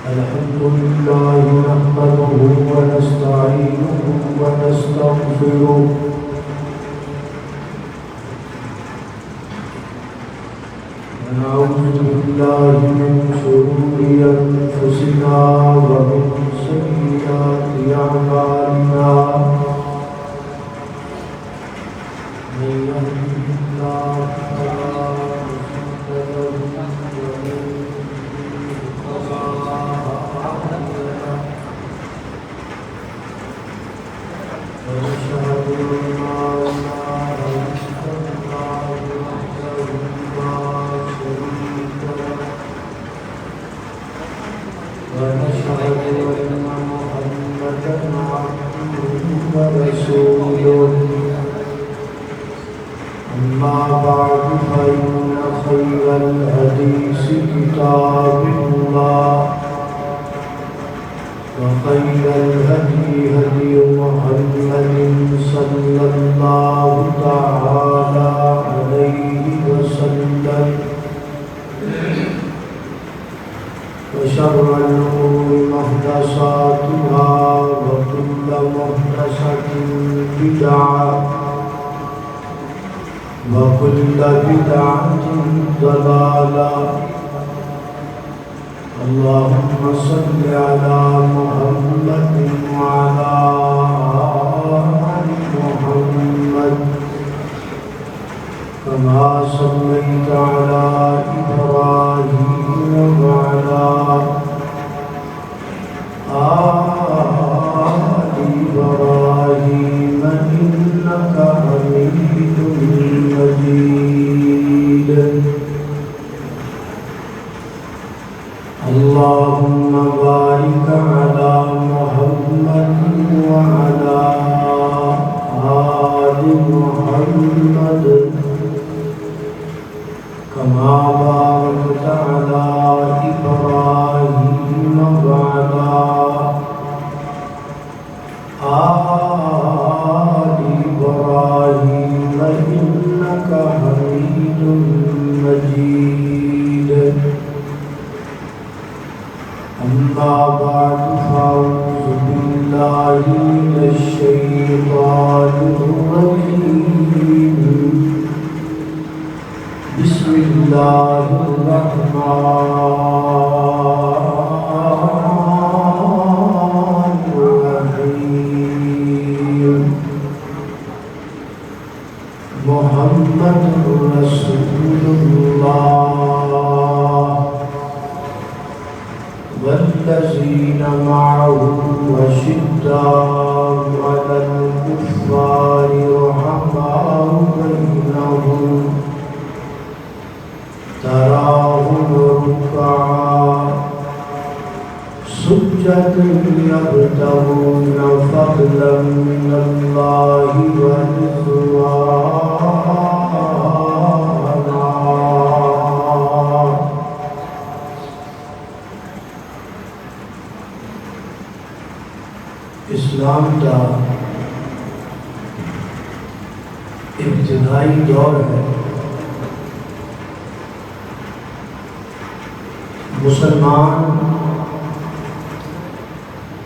الحمد لله نحمده ونستعينه ونستغفره ونعوذ بالله من شرور أنفسنا ومن سيئات أعمالنا من يهده الله فلا مضل له ومن ونشهد أن لا إله إلا الله وحده لا شريك له ونشهد أن محمدا عبده ورسوله أما بعد فإن خير الحديث كتاب الله وخير الهدي هدي محمد صلى الله تعالى عليه وسلم وشر الأمور محدثاتها وكل محدثة بدعة وكل بدعة ضلالة اللهم صل على محمد وعلى آل محمد كما صليت على إبراهيم وعلى آل إبراهيم إنك حميد مجيد اللهم بارك على محمد وعلى آل محمد كما باركت على إبراهيم وعلى آل إبراهيم إنك حميد مجيد أما بعد فأعوذ بالله من الشيطان الرجيم بسم الله الرحمن الرحيم محمد رسول الله والذين معه أشداء على الكفار رحماء بينهم تراهم ركعا سجدا يبتغون فضلا من الله ورضوانا اسلام کا ابتدائی دور ہے مسلمان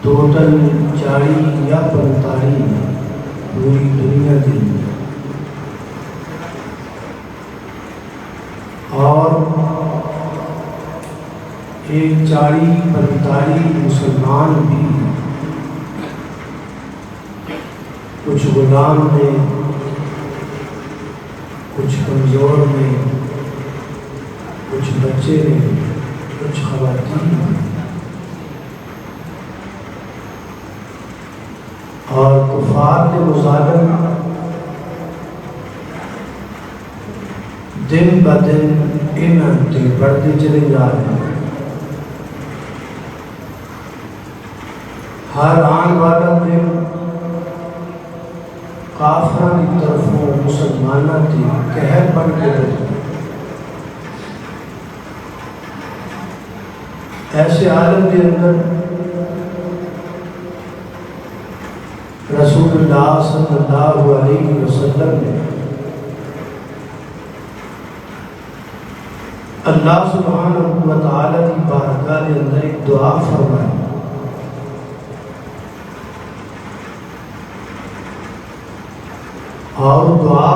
ٹوٹل 40 یا 45 پوری دنیا کے اور ایک 40-45 مسلمان بھی کچھ غلام میں کچھ کمزور میں کچھ بچے میں کچھ خواتین میں اور کفار کے مظالم دن بدن انتے بڑھتے چلے جا رہے ہیں ہر آن والا دن کافران کی طرفوں مسلمانہ کی قہر بن کے رہتے ایسے عالم کے اندر رسول اللہ صلی اللہ علیہ وسلم نے اللہ سبحانہ و تعالیٰ کی بارگاہ کے اندر ایک دعا فرمائی. اور دعا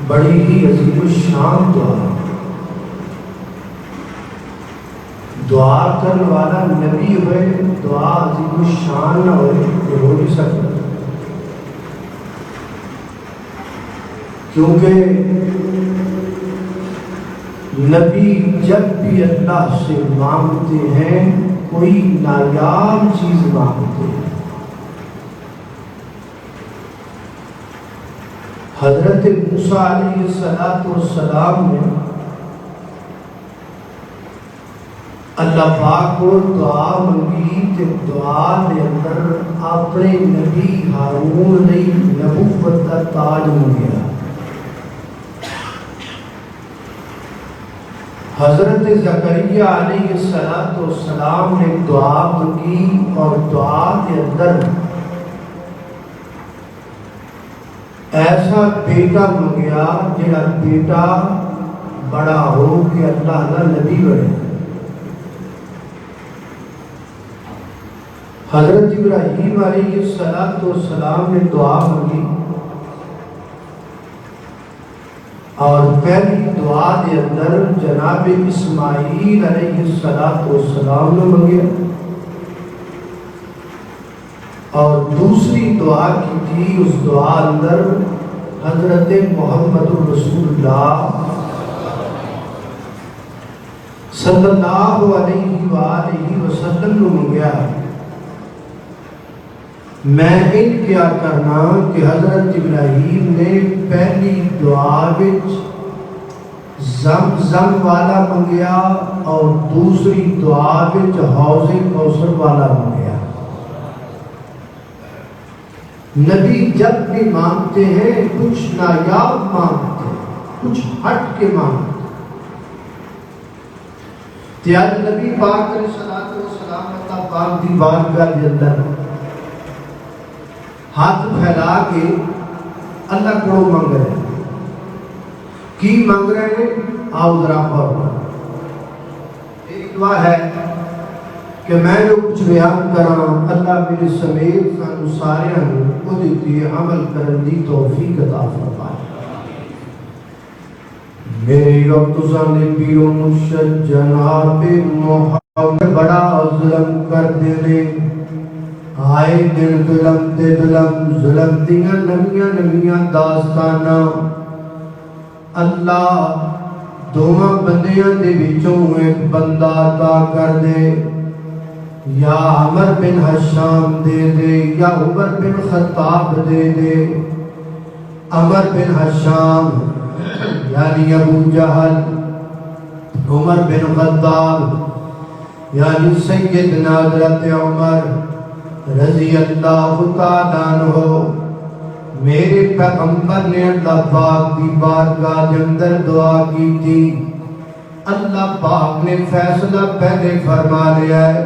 بڑی ہی عظیم الشان دعا. دعا کرنے والا نبی ہوئے دعا عظیم الشان نہ ہوئے یہ ہو نہیں سکتا. کیونکہ نبی جب بھی اللہ سے مانگتے ہیں کوئی نایاب چیز مانگتے ہیں. حضرت موسیٰ علیہ السلام نے اللہ پاک کو دعا منگی کہ دعا دے اندر اپنے نبی ہارون نے نبوت کا تاج منگیا. حضرت زکریا علیہ السلام نے دعا منگی اور دعا کے اندر ایسا بیٹا منگیا جڑا بیٹا بڑا ہو کہ اللہ کا نبی بنے. حضرت ابراہیم علیہ السلام نے دعا منگی اور پہلی دعا کے اندر جناب اسماعیل علیہ السلام نے منگیا اور دوسری دعا کی تھی. اس دعا اندر حضرت محمد رسول اللہ صلی اللہ علیہ وآلہ وسلم نے منگیا. میں کیا کرنا کہ حضرت ابراہیم نے پہلی دعا وچ زمزم والا منگیا اور دوسری دعا وچ حوض کوثر والا منگیا. نبی جب بھی مانگتے ہیں کچھ نایاب مانگتے ہیں, کچھ ہٹ کے مانگتے ہیں. تیار نبی پاک علیہ السلام اللہ پاک دی بارگاہ کے اندر ہاتھ پھیلا کے اللہ کو مانگ رہے ہیں. کی مانگ رہے ہیں؟ آؤ ذرا پڑھو. ایک دعا ہے کہ میں جو کچھ بیان کراں اللہ میرے سمیت سانو سارے کو دیتی عمل کرن دی توفیق عطا فرمائے. میرے رب تسانے پیر و مرشد جناب محمد بڑا ظلم کر دینے آئے دل ظلم تے ظلم دیاں نمیاں داستاناں. اللہ دوواں بندیاں دے وچوں ایک بندہ عطا کر دے. یا عمر بن حشام دے دے یا عمر بن خطاب دے دے. عمر بن حشام یعنی ابو جہل, عمر بن خطاب یعنی سیدنا حضرت عمر رضی اللہ تعالیٰ عنہ. میرے پیغمبر نے اللہ پاک کی بارگاہ کے اندر دعا کی تھی. اللہ پاک نے فیصلہ پہلے فرما لیا ہے.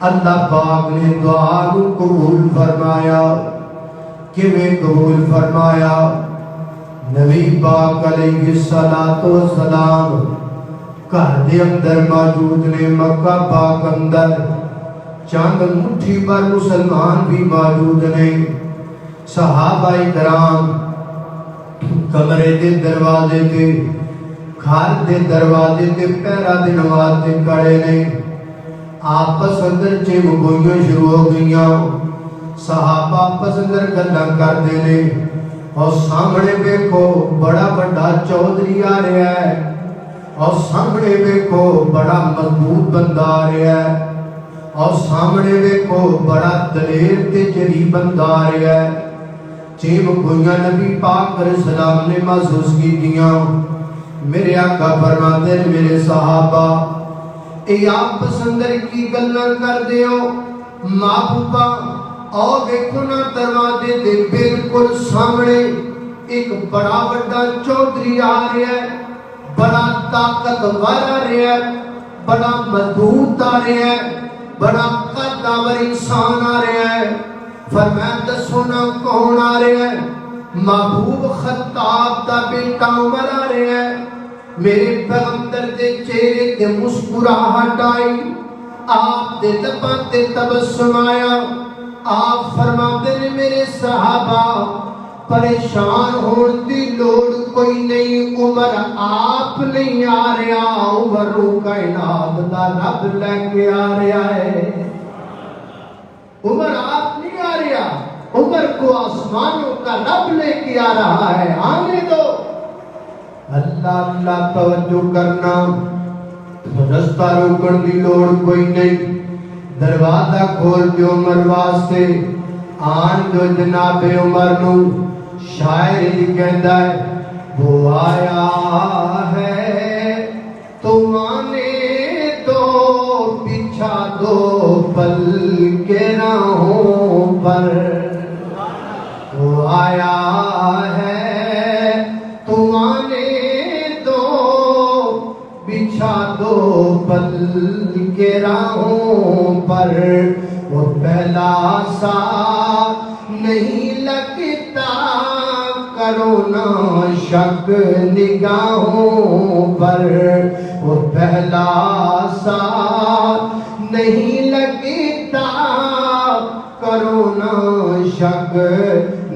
اللہ پاک نے دعا کو قبول فرمایا. کیویں قبول فرمایا؟ نبی پاک علیہ السلام گھر دے اندر موجود نے. مکہ پاک اندر چاند مٹھی پر مسلمان بھی موجود نے. صحابہ کرام کمرے دے دروازے تے گھر دے دروازے تے پہرا دے نماز تے کھڑے نے. آپس اندر چمگوئیاں شروع ہو گئیاں. صحابہ آپس اندر گلاں کردے نے اور سامنے دیکھو بڑا بڑا چودھری آ رہا ہے اور سامنے دیکھو بڑا مضبوط بندہ آ رہا ہے اور سامنے دیکھو بڑا دلیر تے جری بندہ آ رہا ہے. چمگوئیاں نبی پاک علیہ السلام نے محسوس کی دیاں. میرے آقا فرماتے ہیں میرے صحابہ اے آپ پسندر کی گلہ کر دے ہو محبوبہ. اور دیکھو نا دروازے دے بالکل سامنے ایک بڑا بڑا چودھری آ رہا ہے, بڑا طاقتور آ رہا ہے, بڑا مضبوط آ رہا ہے, بڑا قدور انسان آ رہا ہے. فرمایا دسو نا کون آ رہا ہے؟ محبوب خطاب دا بیٹا عمر آ رہا ہے. میرے پیغمبر دے چہرے تے مسکراہٹ آئی، آپ دے لباں تے تبسم آیا۔ آپ فرماتے نے میرے صحابہ پریشان ہون دی لوڑ کوئی نہیں، عمر آپ نہیں آ رہا، عمر رو کائنات دا رب لے کے آ رہا ہے۔ عمر آپ نہیں آ رہا، عمر کو آسمانوں کا رب لے کے آ رہا ہے، آنے دو۔ اللہ اللہ توجہ کرنا، رستہ روکن دی لوڑ کوئی نہیں، دروازہ کھول دے عمر واسطے، آن دو جناب عمر نو۔ شاعر ہی کہندا ہے وہ آیا ہے تو آنے دو، بچھا دو پل کے راہوں پر، وہ آیا ہے تو آنے دو، بچھا دو پل کے راہوں پر، وہ پہلا سا نہیں لگتا، کرو نہ شک نگاہوں پر، وہ پہلا سا نہیں لگتا، کرو نہ شک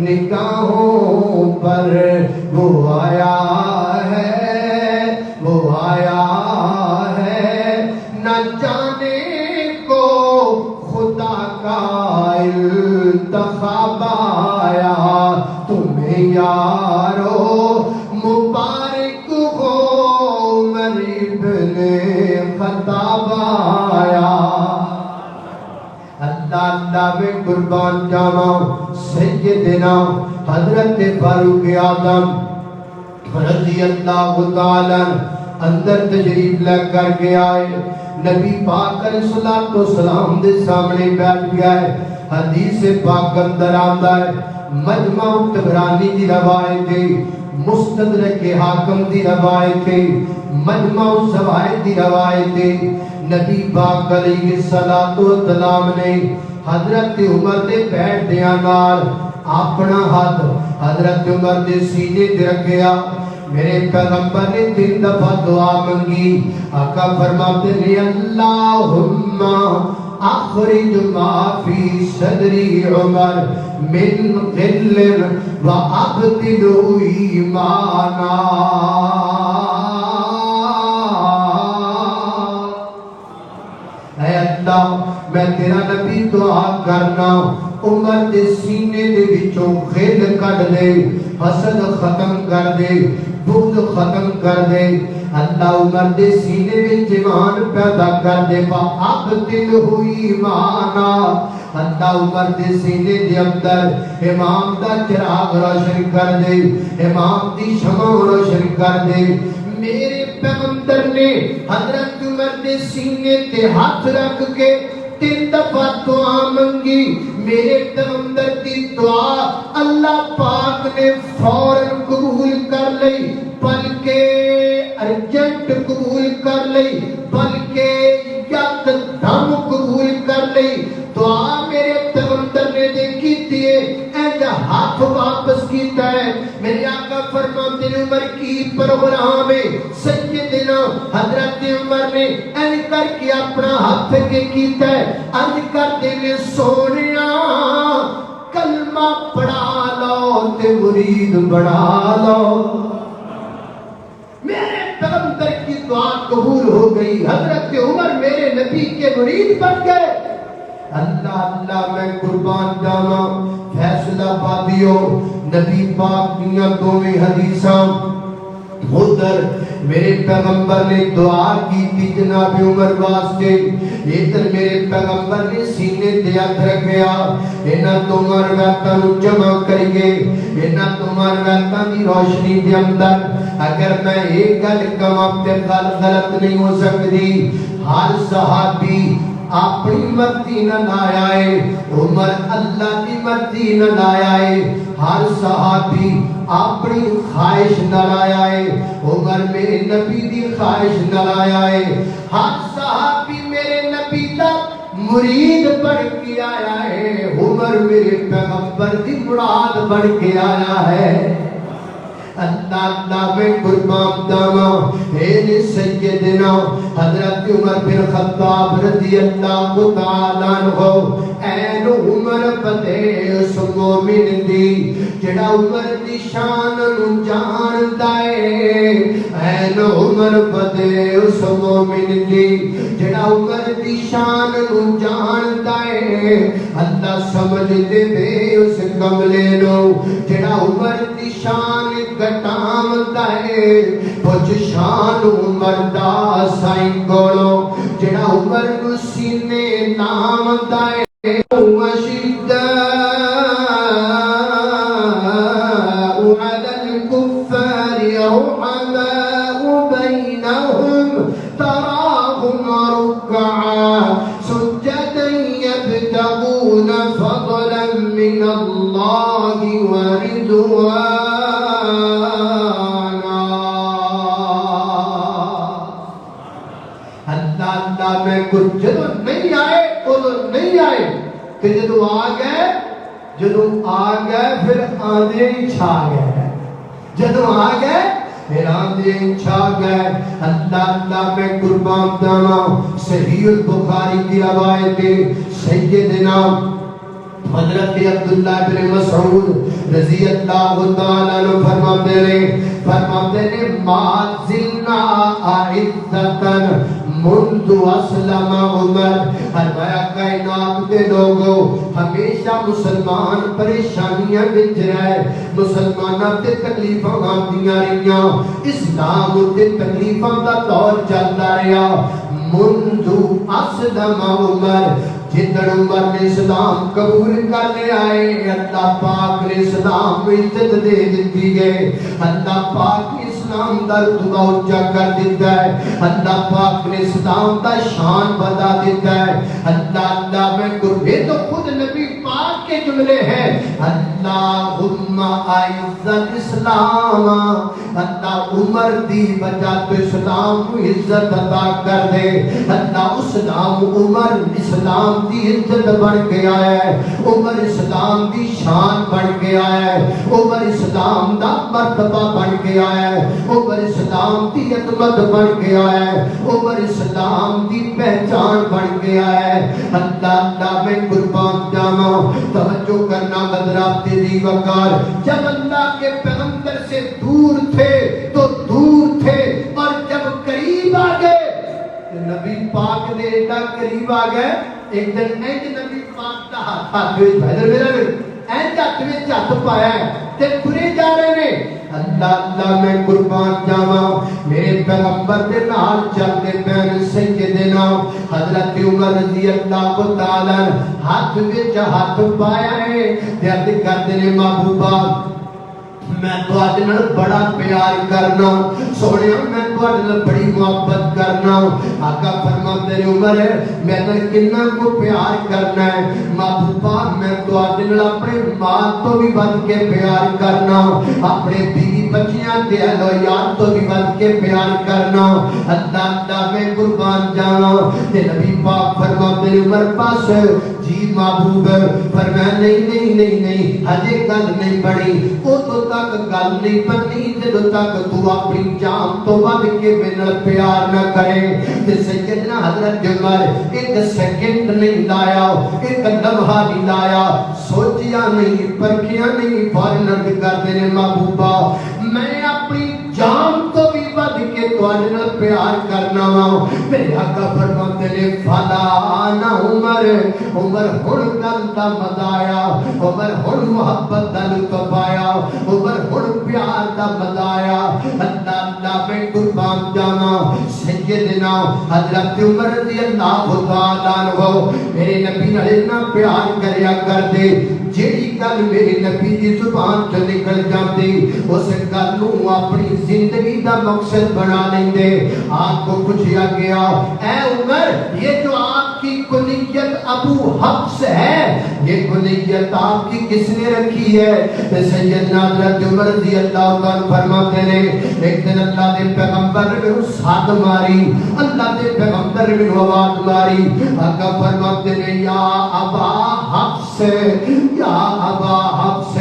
نگاہوں پر، وہ آیا ہے، وہ آیا ہے، نہ جانے کو خدا کا انتخاب آیا، تمہیں یارو مبارک ہو، عمر ابن خطاب آیا۔ اللہ اللہ میں قربان جاواں، سیدنا حضرت فاروق اعظم رضی اللہ تعالیٰ اندر تشریف لے کر کے آئے، نبی پاک علیہ الصلوۃ والسلام دے سامنے بیٹھ گیا ہے۔ حدیث پاک اندر آتا ہے، مجمع طبرانی دی روایت ہے، مستدرک حاکم دی روایت ہے، مجمع الزوائد دی روایت ہے۔ نبی پاک علیہ الصلوۃ والسلام نے حضرت عمر دے پیٹ دیاں نال اپنا ہاتھ حضرت عمر دے سینے تے رکھیا۔ میرے پیغمبر نے 3 دفعہ دعا منگی، آقا فرماتے ہیں اللہم اخرج ما فی صدری عمر من غل وابدلو ایمانا۔ اے اللہ میں تیرا نبی دعا کرنا، عمر دے سینے دے وچوں غل کڈ دے، حسد ختم کر دے، بغض ختم کر دے، اللہ عمر دے سینے وچ ایمان پیدا کر دے، وَأَبْدِلْهُ ایمانا، اللہ عمر دے سینے دے اندر امام دا چراغ روشن کر دے، امام دی شمع روشن کر دے۔ میرے پیغمبر نے حضرت عمر دے سینے تے ہاتھ رکھ کے 3 دفعہ دعا منگی۔ میرے پیغمبر دی دعا اللہ پاک نے فوراً قبول کر لئی، بلکہ ارجنٹ قبول کر لئی، بلکہ یک دم قبول کر لئی۔ دعا میرے پیغمبر نے دیکھی تھی، اینج ہاتھ واپس کیتا ہے۔ میرے آقا فرماتے ہیں عمر کی پروگرام ہے، سیدنا حضرت عمر نے اینج کر کے اپنا ہاتھ کے کیتا ہے، اینج کر دے سونیا کلمہ پڑھا لو تے مرید بڑھا لو۔ میرے پیغمبر کی دعا قبول ہو گئی، حضرت عمر میرے نبی کے مرید بن گئے۔ اللہ اللہ میں قربان جاواں، فیصلہ بادیو نبی پاک دیاں دوویں حدیثاں ادھر میرے پیغمبر نے دعا کی تھی جناب عمر واسطے، ادھر میرے پیغمبر نے سینے تے ہاتھ رکھیا۔ انہاں دونوں روایتاں نوں جمع کریے، انہاں دونوں روایتاں دی روشنی دے اندر اگر میں ایک گل کہاں تے گل غلط نہیں ہو سکتی۔ ہر صحابی اپنی مرضی نہ لایا ہے، عمر اللہ کی مرضی نہ لایا ہے۔ ہر صحابی اپنی خواہش نہ لایا ہے، عمر میرے نبی دی خواہش نہ لایا ہے۔ ہر صحابی میرے نبی دا مرید بن کے آیا ہے، عمر میرے پیغمبر دی مراد بن کے آیا ہے۔ اللہ میں قربان جاواں اے سیدنا حضرت عمر بن خطاب رضی اللہ تعالی عنہ این عمر پتے اس مومن دی جڑا عمر دی شان نو جاندا اے این عمر پتے اس مومن دی جڑا عمر دی شان نو جاندا اے اللہ سمجھ دے دے اس کملے نو جڑا عمر دی شان گٹامدا اے پوچھ شان عمر دا سائیں کولو جڑا عمر نو سینے نامدا اے وشداء على الكفار رحماء بينهم تراهم ركعا سجدا يبتغون فضلا من الله ورضوانا اللہ میں کچھ جدو نہیں آئے ادھر نہیں آئے کہ جدو آ گئے پھر آندھے ہی چھا گئے جدو آ گئے پھر آندھے ہی چھا گئے اللہ میں قربان جاواں صحیح البخاری کی روایت سیدنا حضرت عبداللہ بن مسعود رضی اللہ تعالیٰ عنہ فرماتے ہیں ما زلنا اعزتاً منذ اسلم عمر فرمایا کائنات کے لوگوں ہمیشہ مسلمان پریشانیاں وچ رہے مسلماناں تے تکلیفاں آندیاں رہیاں اسلام تے تکلیفاں دا دور چلدا رہیا منذ اسلم عمر جدن عمر نے اسلام قبول کر لے آئے اللہ پاک نے اسلام عزت دے دیتی گئے اللہ پاک نے اسلام دا رتبہ اونچا کر دیتا ہے اللہ پاک نے اسلام دا شان بتا دیتا ہے اللہ میں قربے تو خود نبی پاک کے جملے ہیں اللہم اعز الاسلام اللہ عمر دی وجہ تو اسلام کو عزت عطا کر دے اللہ اسلام عمر اسلام دی عزت بڑھ گیا ہے عمر اسلام دی شان بڑھ گیا ہے عمر اسلام دا مرتبہ بڑھ گیا ہے عمر اسلام دی عظمت بڑھ گیا ہے عمر اسلام دی پہچان بڑھ گیا ہے اللہ میں قربان جاواں توجہ کرنا حضرات دی وقار جب اللہ کے پیغمبر سے دور تھے تو دور تھے اور جب قریب آ گئے نبی پاک نے اتنا قریب آ گئے ایک دن اینج نبی پاک دا ہاتھ بھیدر میرا اینج ہاتھ پایا ہے تے کھرے جا رہے ہیں اللہ میں قربان جاواں میرے پیغمبر دے نال چلتے پین سیدنا حضرت عمر رضی اللہ تعالی ہاتھ وچ ہاتھ پایا ہے تے عرض کردے نے محبوبا میں تو آج نال بڑا پیار کرنا سونے میں تو آج نال بڑی محبت کرنا آقا فرماتے ہیں عمر میں تو کنا کو پیار کرنا ہے محبوبہ میں تو آج نال اپنے مال تو بھی بن کے پیار کرنا اپنے بیوی بچیاں تے اولاد تو بھی بن کے پیار کرنا اللہ میں قربان جانا تے نبی پاک فرماتے ہیں عمر پاس جی محبوب فرمایا نہیں ہجے گل نہیں بڑی او تو تک گل نہیں بنی جدو تک تو اپنی جان تو ود کے میرے پیار نہ کرے تے سیدنا حضرت عمر ایک سیکنڈ نہیں لایا ایک لمحہ نہیں لایا سوچیا نہیں پرکھیا نہیں فوراً عرض کردے نے محبوبہ میں اپنی جان تو بھی ود کے تواڈے پیار کرنا وا میرے آقا فرماتے نے فلا نہ عمر ہن گل دا مزہ آیا عمر ہن محبت دا لطف آیا عمر ہن پیار دا مزہ آیا اللہ میں قربان جانا سیدنا حضرت عمر رضی اللہ تعالی عنہ میرے نبی نال اتنا پیار کریا کردے جیڑی گل میرے نبی دی زبان چ نکل جاندی اس گل نو اپنی زندگی دا مقصد بنا لیندے آپ کو پوچھا گیا اے عمر یہ جو آپ کی کنیت ابو حفص ہے یہ کنیت آپ کی کس نے رکھی ہے سیدنا حضرت عمر رضی اللہ عنہ فرماتے ہیں ایک دن اللہ دے پیغمبر نے ساتھ ماری اللہ دے پیغمبر نے آواز ماری آقا فرماتے ہیں یا ابا حفص یا ابا حفص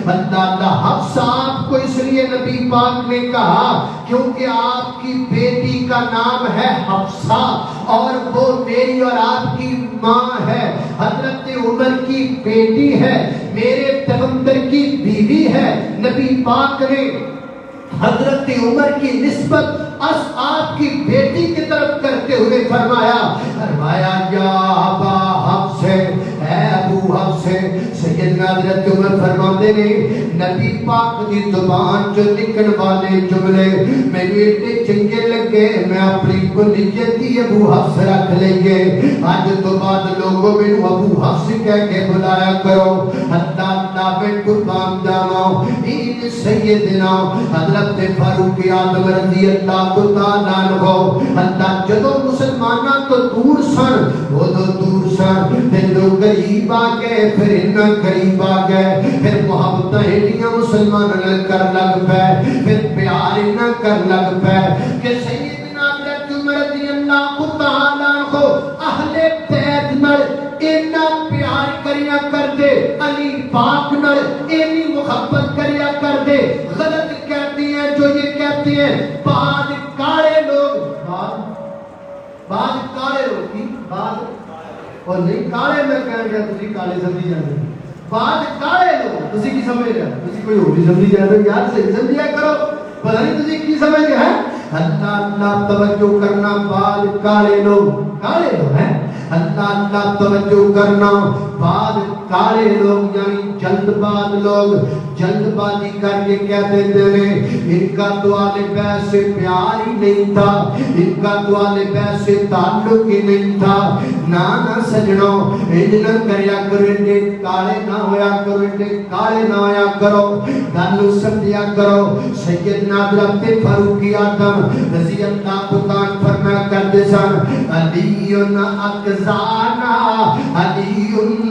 اللہ حفص آپ کو اس لیے نبی پاک نے کہا کیونکہ آپ کی بیٹی کا نام ہے حفصہ اور وہ میری اور آپ کی ماں ہے، حضرت عمر کی بیٹی ہے، میرے پیغمبر کی بیوی ہے، نبی پاک نے حضرت عمر کی نسبت آپ کی بیٹی کی طرف کرتے ہوئے فرمایا یا ابا حفص، اے ابو حفص۔ سیدنا حضرت عمر فرماتے ہیں نبی پاک کی زبان جو نکل والے جملے میرے اتنے چنگے لگے میں اپنی کنیت ہی ابو حفص رکھ لیں گے، آج تو بعد لوگوں میں ابو حفص کہہ کے بلایا کرو۔ اللہ میں قربان جاؤں این سیدنا حضرت فاروق اعظم رضی اللہ تعالیٰ عنہ، اللہ جدو مسلمانہ تو دور سن وہ تو دور سن پھر لوگ قریب آ گئے، پھر انہاں قریب آ گئے، پھر محبتیں ایڈیاں مسلمانوں کر لگ پے، پھر پیار انہاں کر لگ پے کہ سیدنا حضرت عمر رضی اللہ تعالیٰ عنہ اہل بیت نال اینا پیار کریا کر دے، علی پاک نال اینی محبت کریا کر دے۔ غلط کہتی ہیں جو یہ کہتے ہیں بعض کالے لوگ، بعض کالے لوگ کی بعض اور نہیں کالے میں کہہ گیا تسی کالے سمجھی جاندے، بعض کالے لوگ تسی کی سمجھ رہے تسی کوئی اور بھی سمجھی جاندے، یار صحیح سمجھیا کرو، پتہ نہیں تسی کی سمجھ رہے ہیں۔ اللہ توجہ کرنا، بعض کالے لوگ ہیں، اللہ توجہ کرنا، بعض کالے لوگ یعنی جلد باز لوگ جلد بازی کر کے کہتے تھے ان کا تو آل بیت سے پیار ہی نہیں تھا، ان کا تو آل بیت سے تعلق ہی نہیں تھا۔ نا سجنوں نہ کریا کرو، انڈے کالے نہ ہویا کرو، انڈے کالے نہ ہویا کرو، گالو سمجھیا کرو۔ سیدنا حضرت فاروق اعظم رضی اللہ تعالیٰ فرمایا کرتے سن علی اقزانا، علی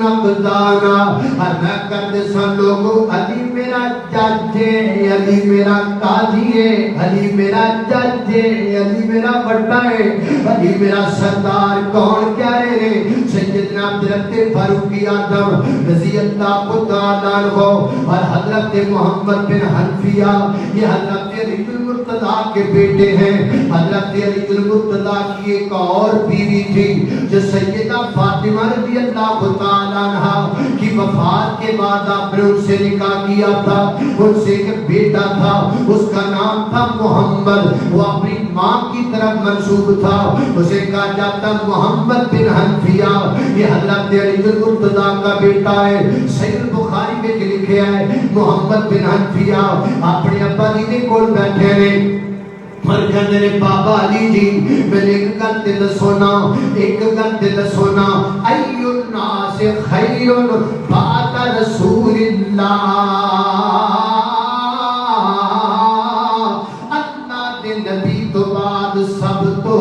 اقزانا، میں کرتے سن لوگوں علی میرا جج ہے، علی میرا قاضی ہے، علی میرا جج ہے، علی میرا بڑا ہے، علی میرا سردار۔ کون کہہ رہے ہیں؟ سیدنا حضرت فاروق اعظم رضی اللہ تعالیٰ عنہ اور حضرت محمد بن حنفیہ، یہ حضرت علی المرتضیٰ کے بیٹے ہیں۔ حضرت علی المرتضیٰ کی ایک اور بیوی تھی جو سیدہ فاطمہ رضی اللہ تعالیٰ عنہ کی وفات کے بعد آپ نے ان سے نکاح کیا تھا، ان سے ایک بیٹا تھا، اس کا نام تھا محمد، وہ اپنی ماں کی طرف منسوب تھا، اسے کہا جاتا محمد بن حنفیہ۔ یہ حضرت علی المرتضیٰ کا بیٹا ہے، صحیح بخاری میں لکھا ہے محمد بن حنفیہ اپنے ابا جی کے کول بیٹھے ہیں اور کہنے نے بابا علی جی میں ایک گھنٹے دسونا، ایک گھنٹے دسونا ای الناس خیر بعد رسول اللہ، اللہ دے نبی تو بعد سب تو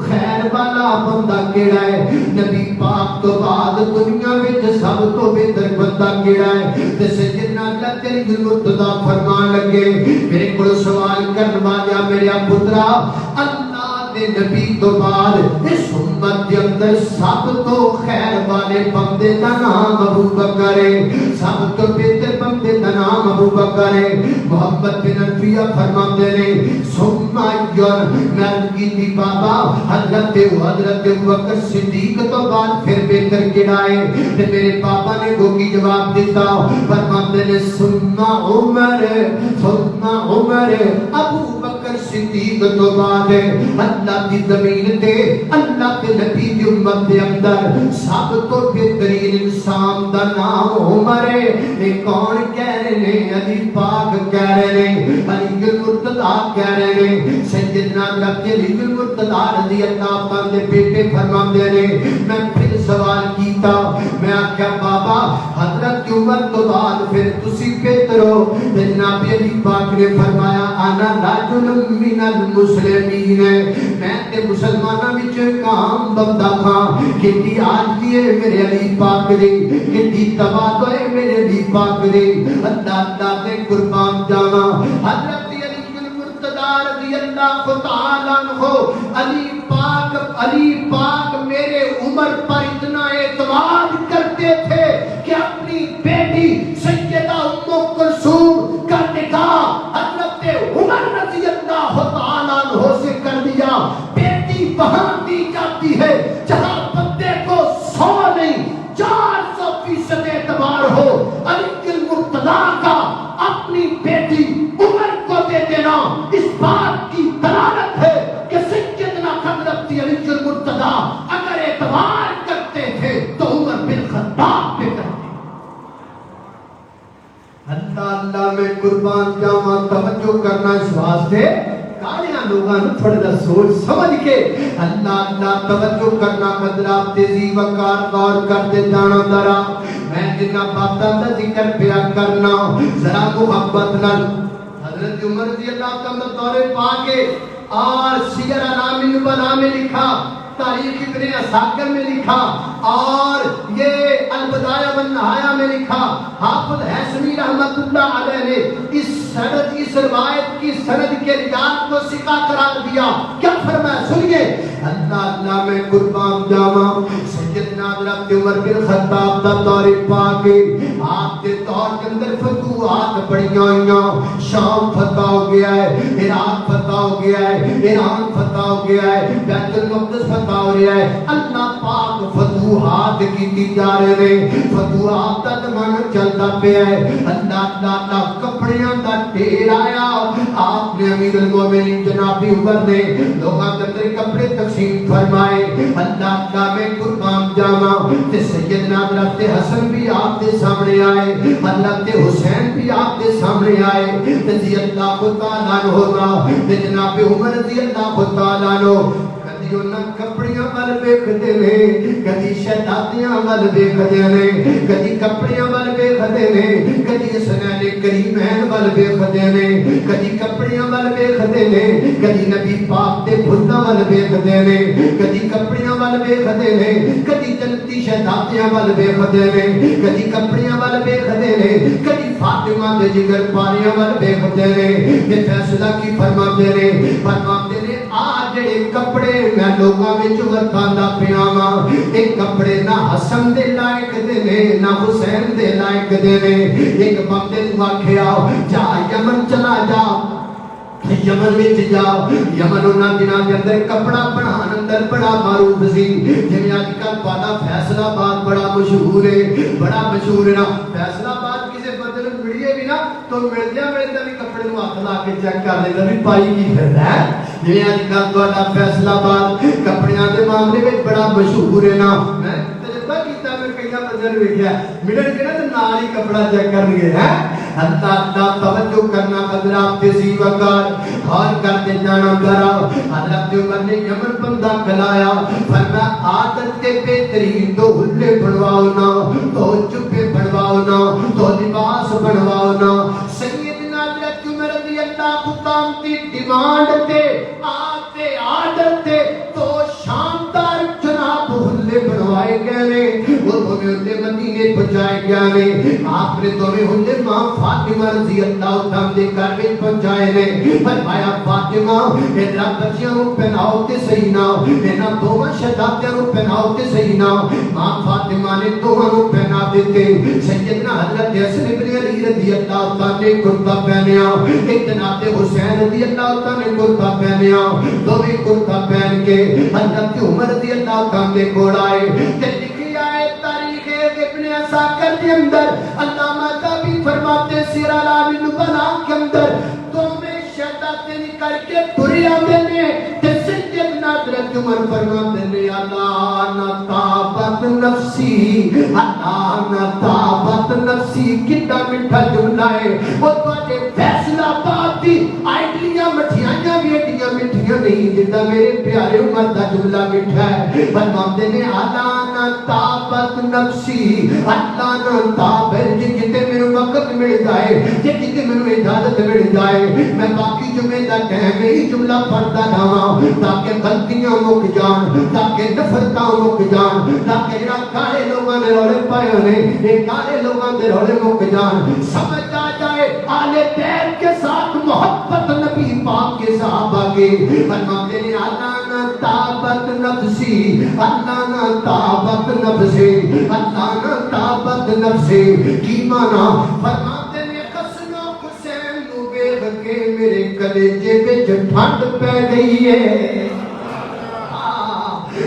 خیر والا بندہ کیڑا ہے؟ نبی پاک تو بعد دنیا میں سب تو بہتر بندہ کیڑا ہے؟ تے سیدنا حضرت علی المرتضیٰ فرمان لگے میرے کو سوال کرنے والا میرے پترا، اللہ دے نبی تو بعد اس امت کے اندر سب تو خیر والے بندے دا نام ابو بکر ہے، سب تو بہتر بندے دا نام ابو بکر ہے۔ محمد بن حنفیہ فرماتے ہیں ثم میں کی تھی بابا حضرت ابوبکر صدیق تو بعد پھر بہتر کیڑا ہے؟ تے میرے پاپا نے گوگی جواب دیتا فرماتے ہیں ثم عمر، ثم عمر، ابو بکر صدیق تو بعد اللہ کی زمین تے اللہ کے نبی کی امت کے اندر سب تو بہترین انسان دا نام عمر ہے۔ یہ کون کہہ رہے ہیں؟ علی پاک کہہ رہے ہیں، علی المرتضیٰ کہہ رہے ہیں۔ سیدنا حضرت علی المرتضیٰ رضی اللہ تعالیٰ بیٹے فرماتے ہیں میں پھر سوال کیتا، میں آکھیا بابا حضرت عمر تو بعد پھر تسی بہتر ہو؟ جناب علی پاک نے فرمایا انا رجل من المسلمین، میں تے مسلمانوں وچ کام بندہ تھا، کتنی آج دیے میرے علی پاک دے، کتنی تواضع ہے میرے علی پاک دے، اللہ دے قربان جانا۔ حضرت رضی اللہ تعالیٰ عنہ علی پاک میرے عمر پر اتنا اعتماد کرتے تھے کہ اپنی بیٹی سیدہ ام کلثوم کا نکاح حضرت آتی ہے جہاں بندے کو 100 نہیں 400% اعتبار ہو۔ علی المرتضیٰ کا اپنی بیٹی عمر کو دے دینا اس بات کی دلالت ہے کہ سیدنا حضرت علی المرتضیٰ اگر اعتبار کرتے تھے تو عمر بن خطاب پہ کرتے۔ اللہ میں قربان جاواں، توجہ کرنا اس واسطے کالیاں لوگاں نو تھوڑا دا سوچ سمجھ کے اللہ توجہ کرنا قدرات تیزی وقار غور کرتے جانا ذرا میں جنہ باتاں دا ذکر پیا کرنا ذرا محبت نال حضرت عمر رضی اللہ تعالیٰ دور پاکے اور سیر اعلام النبلاء میں لکھا، تاریخ ابن اساکر میں لکھا اور یہ البدایہ والنہایہ میں لکھا۔ حافظ حیثمی رحمت اللہ علیہ نے اس سند اس روایت کی سند کے رجال کو ثقہ قرار دیا۔ کیا فرمایا سنیے، اللہ میں قربان جاواں سیدنا حضرت عمر بن خطاب دا دور پاک آپ کے دور کے اندر فتوحات بڑی ہوئیاں، شام فتح ہو گیا ہے، عراق فتح ہو گیا ہے، ایران فتح ہو گیا ہے، بیت المقدس فتح ہو رہا ہے۔ اللہ پاک فتوحات کی جا رہے ہیں، فتوحات دا زمانہ چلتا پیا ہے۔ اللہ کپڑیاں دا ڈھیر آیا، آپ نے امیر المومنین جناب عمر نے لوگاں کے کپڑے تقسیم فرمائے۔ اللہ میں قربان جاواں تے سیدنا حضرت حسن بھی آپ کے سامنے آئے، حضرت حسین بھی آپ کے سامنے آئے، رضی اللہ تعالیٰ عنہ ہوگا جناب عمر رضی اللہ تعالیٰ عنہ کدی انہاں کپڑیاں ول ویکھدے نے، کدی شہزادیاں ول ویکھدے نے، کدی کپڑیاں ول ویکھدے نے، کدی حسنین کریمین ول ویکھدے نے، کدی کپڑیاں ول ویکھدے نے، کدی نبی پاک دے بھلاں ول ویکھدے نے، کدی کپڑیاں ول ویکھدے نے، کدی جنتی شہزادیاں ول ویکھدے نے، کدی کپڑیاں ول ویکھدے نے، کدی فاطمہ دے جگر پاریاں ول ویکھدے نے۔ یہ فیصلہ کی فرماتے نے، فرماتے نے آ جڑے کپڑے میں لوگاں وچ ورتاندا پیا واں، ایک کپڑے نہ حسن دے لائق دے نے نہ حسین دے لائق دے نے۔ ایک بندے نوں آکھیا جا یمن چلا جا، یمن وچ جا، یمن انہاں دناں دے اندر کپڑا بنان اندر بڑا معروف سی، جویں اج کل تہاڈا فیصلہ آباد بڑا مشہور ہے، بڑا مشہور ہے نا۔ فیصلہ آباد کسے بندے نوں ملیے بھی نا تو ملدیاں بھی کپڑے نوں ہاتھ لا کے چیک کر لیندا بھی پائی کی پھردا ہے۔ جویں اج کل تہاڈا فیصلہ آباد کپڑیاں دے معاملے وچ بڑا مشہور ہے نا۔ میں تجربہ کیتا، میں کئی بندے نوں ویکھیا ملن گے نا تے نال ہی کپڑا چیک کرنگے ہے۔ اللہ توجہ کرنا حضرات تیزی وقار اور کرتے جانا ذرا۔ حضرت عمر نے یمن بندہ کلایا، فرمایا عادت کے بہترین دو ہلے بنواؤ نا، دو جبے بنواؤ نا، دو لباس بنواؤ نا۔ سیدنا حضرت عمر رضی اللہ عنہ کی ڈیمانڈ تے آتے آرڈر تے دو شاندار جناب ہلے بنوائے گئے نے، وہ ہلے مدینے پہنچائے گئے نے۔ آپ نے دونوں ہلے ماں فاطمہ رضی اللہ عنہ دے گھر میں پہنچائے نے۔ فرمایا فاطمہ انہاں بچیاں نوں پہناؤ تے صحیح نا، انہاں دوواں شہزادیاں نوں پہناؤ تے صحیح نا۔ ماں فاطمہ نے دوواں نوں پہنا دیتے۔ سیدنا حضرت حسن بن علی رضی اللہ عنہ نے کرتا پہنیا، ایک جناب حسین رضی اللہ عنہ نے کرتا پہنیا، دوویں کرتا پہن کے حضرت عمر رضی اللہ عنہ کے کول آئے تے لکھی آئے تاریخ ابن اساکر کے اندر، علامہ ذہبی فرماتے سیر اعلام النبلاء کے اندر دوویں شہزادے نکل کے ٹرے آندے نے تے سیدنا حضرت عمر فرماتے نے اللہ نہ طابت نفسی، اللہ نہ طابت نفسی، کتنا میٹھا جملہ ہے۔ وہ تواڈے فیصلہ آباد دی آئٹلیاں مٹھیاں بھی ایڈیاں میٹھیاں نہیں جتنا میرے پیارے عمر دا جملہ میٹھا ہے۔ فرماتے نے اللہ نہ طابت نفسی، اللہ نہ طابت، جتے میرے وقت مل جائے، جتے میرے اجازت مل جائے، میں باقی جملے دا کہہ گئی جملہ پڑھتا جاواں تاکہ غلطیاں مک جان، تاکہ نفرتاں مک جان، تاکہ جڑا کالے لوگاں نے رولے پائے ہونے یہ کالے لوگاں دے رولے مک جان، سمجھ آ جائے آل بیت کے ساتھ محبت نبی پاک کے صحابہ کے۔ فرماتے ہیں اللہ نہ طابت نفسی، اللہ نہ طابت نفسی، اللہ نہ طابت نفسی، کی مانا؟ فرماتے ہیں حسن و حسین نو ویکھ کے میرے کلیجے وچ ٹھنڈ پہ گئی ہے،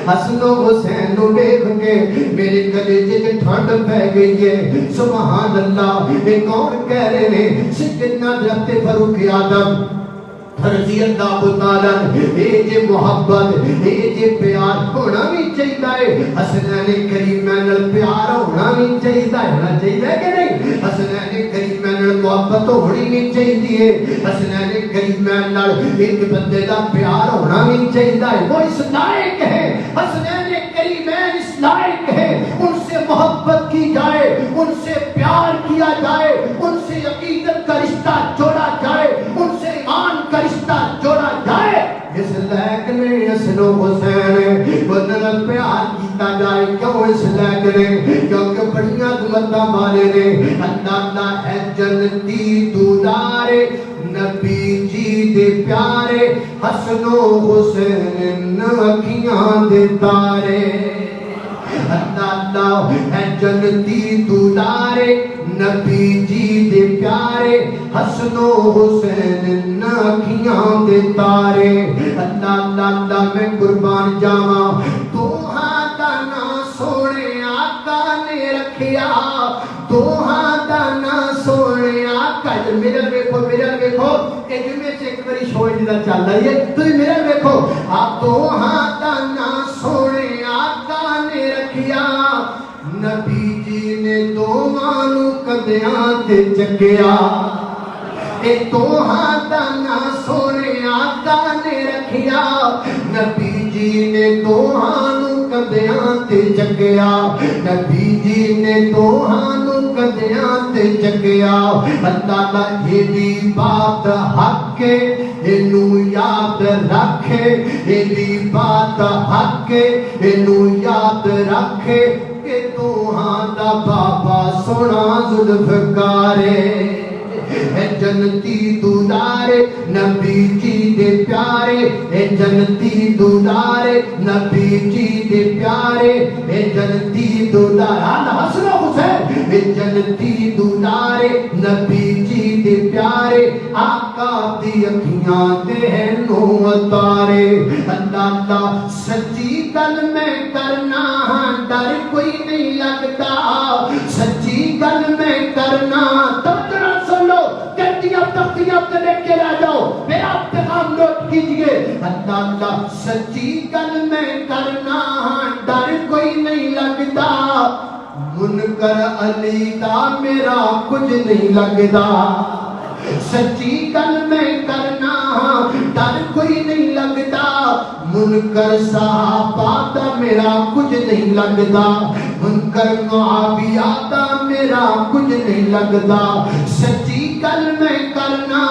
حسن و حسین نو دیکھ کے میرے کلیجے تے ٹھنڈ پہ گئی ہے سبحان اللہ یہ کون کہہ رہے ہیں سیدنا حضرت فاروق اعظم رضی اللہ تعالیٰ اے جے محبت اے جے پیار ہونا بھی چاہیے حسنین کریمین پیار ہونا بھی چاہیے کہ نہیں حسنین کریمین محبت ہونی بھی چاہیے حسنین کریمین ایک بندے دا پیار ہونا بھی چاہیے وہ اس لائق ہے حسنین کریمین اس لائق ہے ان سے محبت کی جائے ان سے پیار کیا جائے ان سے عقیدت کا رشتہ جوڑا جائے ان سے ایمان کا رشتہ جوڑا جائے اس لائق نے حسن و حسین بدل پیار کیتا جائے کیوں اس لائق نے کیونکہ بڑیاں دمتہ والے نے اللہ ہے جنتی دودارے نبی جی دے پیارے حسن و حسین اکھیاں دے تارے اللہ ہے جنتی دودارے نبی جی دے پیارے حسن و حسین اکھیاں دے تارے اللہ میں قربان جاواں تو ہاتھا نہ سونے آقا نے رکھیا تو ہاتھا نہ سونے آقا میرے دیکھو ایک میں سے ایک بری شوئے جدہ چل رہی ہے تو میرے دیکھو آپ تو ہاتھا نہ سونے آقا نے رکھیا نبی جی نے دو مانو کدیاں تے چکیا اے تو ہاتھا نہ سونے آقا نے رکھیا نبی جی نے دو ہانو کدیاں تے چکیا نبی جی نے دو ہانو کدیاں تے چکیا اللہ یہ بھی بات حق کے انہوں یاد رکھے یہ بھی بات حق کے انہوں یاد رکھے کہ تو ہاں بابا سونا ذوالفقارے اے جنتی دودارے نبی جی دے پیارے اے جنتی دودارے نبی جی دے پیارے اے جنتی دودارے حسن و حسین اے جنتی دودارے نبی جی دے پیارے آقا دی اکھیاں تے نو اتارے اللہ سچی گل میں کرنا ڈر کوئی نہیں لگتا سچی گل میں کرنا تبترا سنو تختیاں تے دیکھ کے رہ جاؤ میرا پیغام نوٹ کیجئے اللہ سچی گل میں کرنا ڈر کوئی نہیں لگتا منکر علی دا میرا کچھ نہیں لگتا سچی گل میں کرنا ڈر کوئی نہیں لگتا منکر صحابہ دا میرا کچھ نہیں لگتا منکر معاویہ دا میرا کچھ نہیں لگتا سچی گل میں کرنا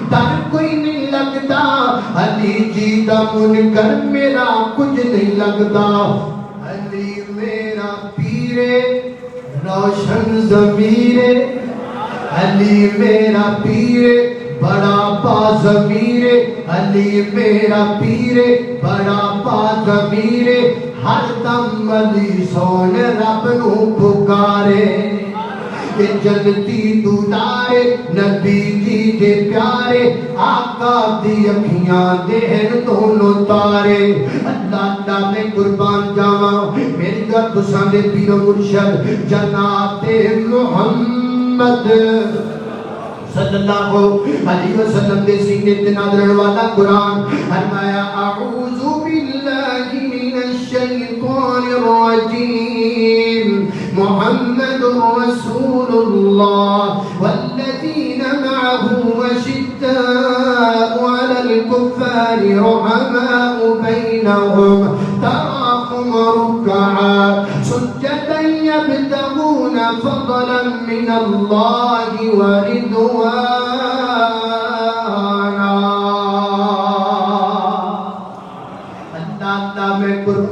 ڈر کوئی نہیں لگتا علی جی دا منکر میرا کچھ نہیں لگتا علی میرا پیرے روشن ضمیرے علی میرا پیرے بڑا پازمیرے علی میرا پیرے بڑا پازمیرے ہر دم علی سون رب نو پکارے کہ جنتی دودارے نبی جی دے پیارے آقا دی اکھیاں دہن دونوں تارے اللہ میں قربان جاواں میری گھر تساں دے پیر و مرشد جناب محمد صلی اللہ علیہ وسلم دے سینے تے نازل والا قرآن فرمایا اعوذ باللہ من الشیطان الرجیم محمد رسول اللہ والذین معه وشداء علی الكفار رحماء بینہم تراہم رکعا سجدا يبتغون فضلا من اللہ ورضوانا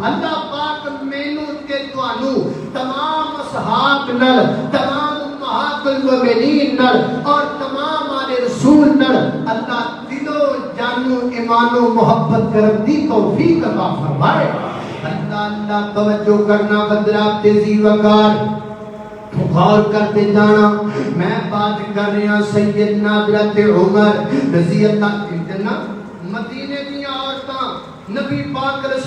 اللہ پاک مینوں تے تانوں تمام اصحاب نال تمام امہات المومنین نال اور تمام آل رسول نال اللہ دلو جانو ایمان و محبت کرن دی توفیق عطا فرمائے اللہ توجہ کرنا بدرات تیزی وقار غور کرتے جانا میں بات کر رہا ہوں سیدنا حضرت عمر رضی اللہ عنہ مدینے کی عورتاں نبی پاک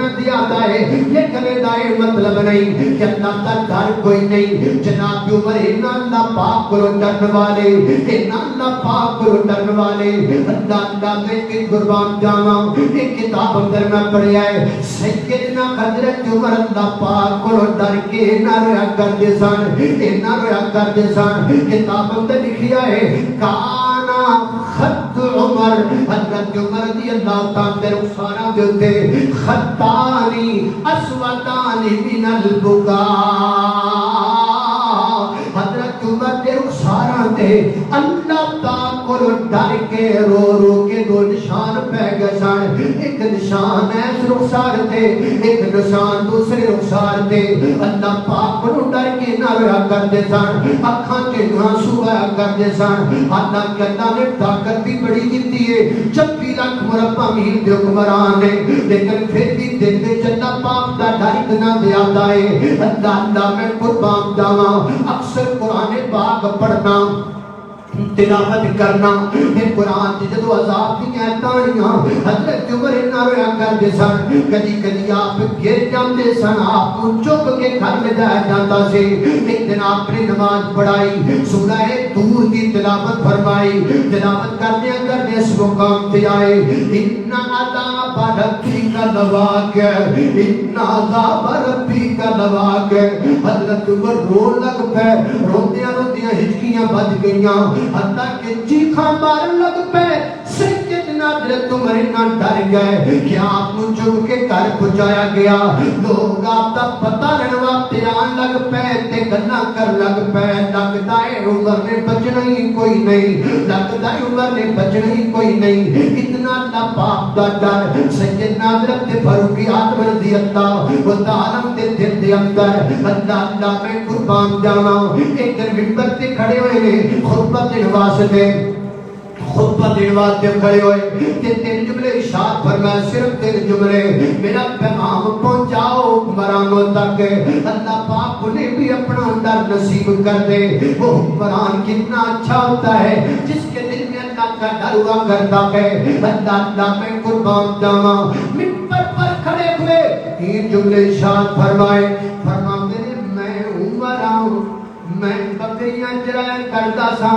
نہ زیادہ ہے، یہ کہنے دا مطلب نہیں کہ اللہ کا ڈر کوئی نہیں۔ جناب عمر انہاں اللہ پاک کو ڈرن والے، انہاں اللہ پاک کو ڈرن والے، اللہ میں کی قربان جاواں، ایک کتاب اندر میں پڑھیا ہے، سیدنا حضرت عمر اللہ پاک کو ڈر کے نہ رویا کرتے سن، نہ رویا کرتے سن۔ کتاب اندر لکھیا ہے کانا خط عمر، حضرت عمر رضی اللہ تعالیٰ عنہ رخساراں دے اوتے خطانی اسودانی من البکا، حضرت عمر دے رخساراں تے اللہ تعالیٰ کو ڈر کے رو رو کے دو نشان پہ گئے سن، ایک نشان ہے اس رخسار تے، ایک نشان دوسرے رخسار تے۔ اللہ پاک کو ڈر کے نہ رویا کرتے سن، اکھاں تے آنسو آیا کرتے سن۔ حالانکہ اللہ نے طاقت بھی بڑی دیتی ہے، 26 لاکھ مربع میل دے حکمران نے، لیکن پھر بھی دل وچ اللہ پاک دا ڈر اتنا زیادہ ہے۔ اللہ میں قربان جاواں، اکثر قرآن پاک پڑھنا تلاوت کرنا، یہ قرآن کی جدو عذاب کی آیتاں حضرت عمر نہ رویا کرتے سن، کدی کدی آپ گر جاتے سن، آپ کو چک کے گھر میں جایا جاتا سے۔ ایک دن آپ نے نماز پڑھائی، سورہ طور کی تلاوت فرمائی، تلاوت کرنے کرنے اس مقام پہ آئے ان عذاب ربک لواقع، ان عذاب ربک لواقع۔ حضرت عمر رو لگ پہ، روندیاں روندیاں ہچکیاں بج گئیاں، حتیٰ کہ چیخاں مارن لگ پہ۔ سیدنا حضرت عمر اتنا ڈر گئے کہ آپ کو چک کے گھر پہنچایا گیا، لوگ آپ کا پتہ لینے واسطے آن لگ پہ تے گلاں کر لگ پہ۔ لگتا ہے عمر نے بچنا ہی کوئی نہیں، لگتا ہے عمر نے بچنا ہی کوئی نہیں۔ اتنا اللہ پاک دا ڈر سیدنا حضرت فاروق اعظم رضی اللہ تعالیٰ دے دل دے اندر، اللہ میں قربان جاواں، ایک دن منبر تے کھڑے ہوئے نے خطبہ دینے واسطے، خطبہ دینے واسطے کھڑے ہوئے کہ 3 جملے ارشاد فرمایا، صرف 3 جملے، میرا پیغام پہنچاؤ حکمرانوں تک۔ اللہ پاک انہیں بھی اپنا ڈر نصیب کر دے۔ وہ حکمران کتنا اچھا ہوتا ہے جس کے دل میں اللہ کا ڈر ہوا کرتا ہے۔ اللہ میں قربان جاواں، منبر پر کھڑے ہوئے 3 جملے ارشاد فرمائے، فرماتے ہیں میں عمر آؤں، میں بکریاں چرایا کرتا سا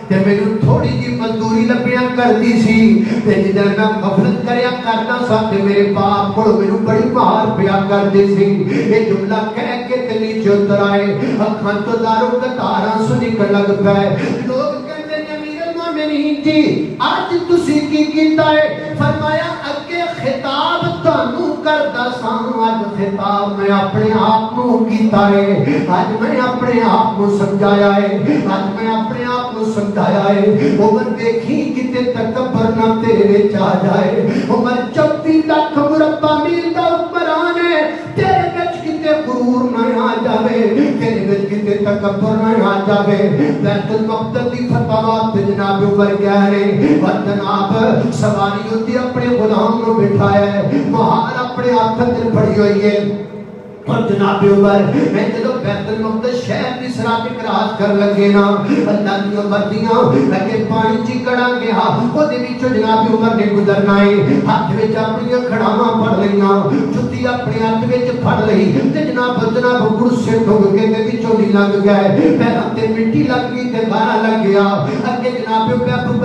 تے مینوں تھوڑی جی مزدوری لبیاں کردی سی، تے جدھر میں غفلت کریا کرتا سا تے میرے باپ کو مینوں بڑی مار پیا کردی سی۔ یہ جملہ کہہ کے تے نیچے اتر آئے، اکھاں تو دارو قطاراں سو نکل لگ پئے۔ لوگ کہندے نے امیر المومنین جی اج تسی کی کیتا ہے؟ فرمایا اگے خطاب تانوں کردا سا، اج خطاب میں اپنے آپ کو کیتا ہے، اج میں اپنے آپ کو سمجھایا ہے، اج میں اپنے آپ کو سمجھایا ہے۔ عمر دیکھی کتے تکبر نہ تیرے وچ آ جائے، عمر 24 لاکھ مربع میل دا حکمران ہے، تیرے وچ کتے غرور نہ آ جاوے، تیرے وچ کتے تکبر نہ آ جاوے۔ بیت المقدس دی فتوات جناب عمر کہہ رہے، اور جناب سواری ہوتی اپنے غلام کو بٹھایا ہے، مہار اپنے ہاتھ اندر پڑی ہوئی ہے، اور جناب عمر میں جدو بیت المقدس شہر کی سراب کراس کر لگے نا، اللہ دیاں مردیاں لگے پانی چکڑا گیا، وہ دے وچوں جناب عمر نے گزرنا ہے، ہاتھ وچ اپنی کھڑاواں پڑ لئیاں، جُتی اپنے ہاتھ وچ پھڑ لئی تے جناب کرسے ٹھگ کے تے وچوں دی لنگ گئے، پیراں تے مٹی لگ گئی تے گارا لگ گیا۔ اگے جناب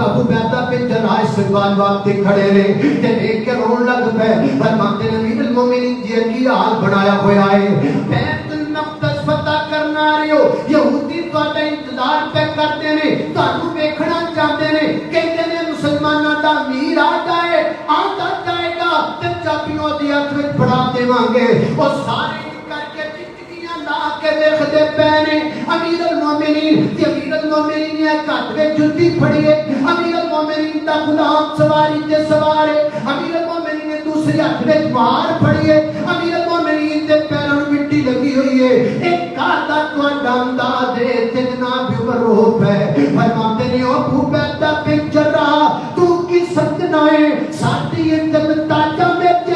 ابو بیدا پہ جرائے استقبال واسطے کھڑے نے تے دیکھ کے رون لگ پے، فرماتے ہیں امیر المومنین جی کی حال بنایا ہوا ہے، بیت المقدس فتح کرنا رہے ہو، یہودی تہاڈا انتظار پہ کرتے ہیں، تانوں ویکھنا چاہتے ہیں، کہتے ہیں مسلماناں دا امیر آ جائے، آندا جائے گا تے چابیوں دی ہاتھ وچ پڑا دیواں گے۔ او سارے کر کے ٹکٹیاں لا کے ویکھدے پے نے، امیر المومنین تے امیر المومنین نے ہاتھ وچ جُتی پھڑی ہے، امیر المومنین دا غلام سواری تے سوار ہے، امیر المومنین نے دوسری ہاتھ وچ مار پھڑی ہے، امیر المومنین دے پیروں مٹی لگی ہوئی ہے، ایک کاتا تو انداز ہے تے جناب عمر رو پے، فرماتے نے او ابو بیدا بن جراح تو کی سمجھنا ہے، ساڈی عزت تاجاں وچ،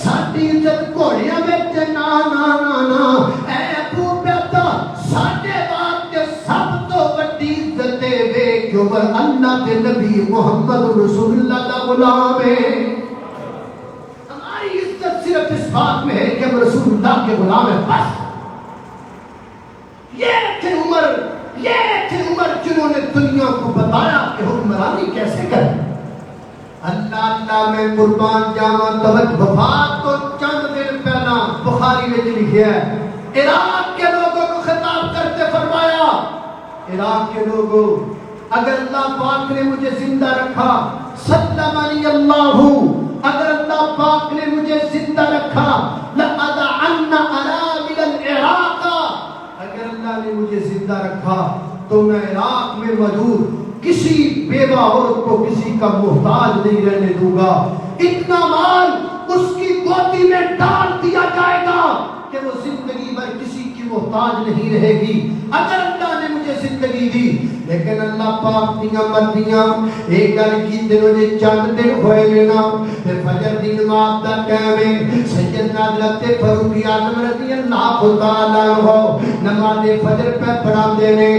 ساڈی عزت گھوڑیاں وچ، نا نا نا نا، اے ابو بیدا ساڈے واسطے سب تو وڈی عزت ہے کہ عمر اللہ دے نبی محمد رسول اللہ دا غلام ہے۔ ہماری عزت صرف اس بات میں ہے کہ ہم رسول اللہ کے غلام ہیں بس. یہ تھے عمر جنہوں نے دنیا کو بتایا کہ حکمرانی کیسے کریں. اللہ میں قربان جاواں توجہ وفات تو چند دن پہلا بخاری میں لکھا ہے عراق کے لوگوں کو خطاب کرتے فرمایا عراق کے لوگوں اگر اللہ پاک نے مجھے زندہ رکھا سلمنی اللہ اگر اللہ پاک نے مجھے زندہ رکھا لأدعن أرامل العراق اگر اللہ نے مجھے زندہ رکھا تو میں عراق میں موجود کسی بیوہ عورت کو کسی کا محتاج نہیں رہنے دوں گا. اتنا مال اس کی گودی میں ڈال دیا جائے گا کہ وہ زندگی بھر کسی کی محتاج نہیں رہے گی اگر اللہ نے مجھے زندگی دی. لیکن اللہ پاک دیاں مردیاں ایک گل کی دنوں نے چند دن ہوئے لینا پھر فجر دی نماز دا ٹائم ہے. سیدنا حضرت فاروق اعظم رضی اللہ تعالیٰ عنہ نماز فجر پہ پڑھا دینے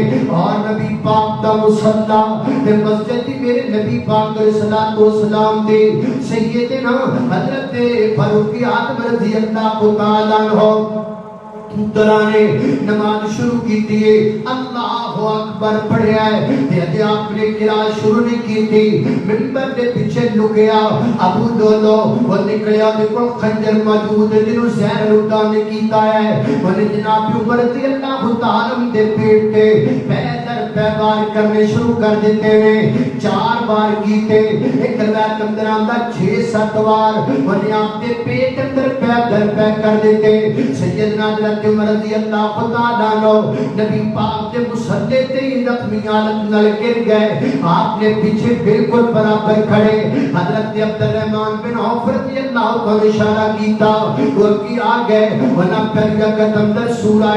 اور نبی پاک دا مصلی تے مسجد دی میرے نبی پاک علیہ الصلوۃ والسلام دے سیدنا حضرت فاروق اعظم رضی اللہ تعالیٰ عنہ ترانے نماز شروع کی تھی اللہ اکبر پڑھیا ہے تے آپ نے قرات شروع نہیں کی تھی منبر دے پیچھے لگیا ابو دولو وہ نکلیا تے کو خنجر موجود ہے جنوں زہر لٹا نے کیتا ہے وہ جناب عمر رضی اللہ تعالی دے پیٹ تے پیدر پیوار کرنے شروع کر دیتے ہیں 4 بار کیتے ایک روایت اندر آندا 6-7 بار وہ آپ دے پیٹ اندر پیدر پے کر دیتے. سیدنا حضرت عمر رضی اللہ تعالیٰ عنہ نبی پاک کے مصلی تے زخمی حالت نال گر گئے. آپ نے پیچھے بالکل برابر کھڑے حضرت عبد الرحمن بن عوف رضی اللہ کو اشارہ کیتا وہ کی آ گئے ورنہ پہلی رکعت اندر سورہ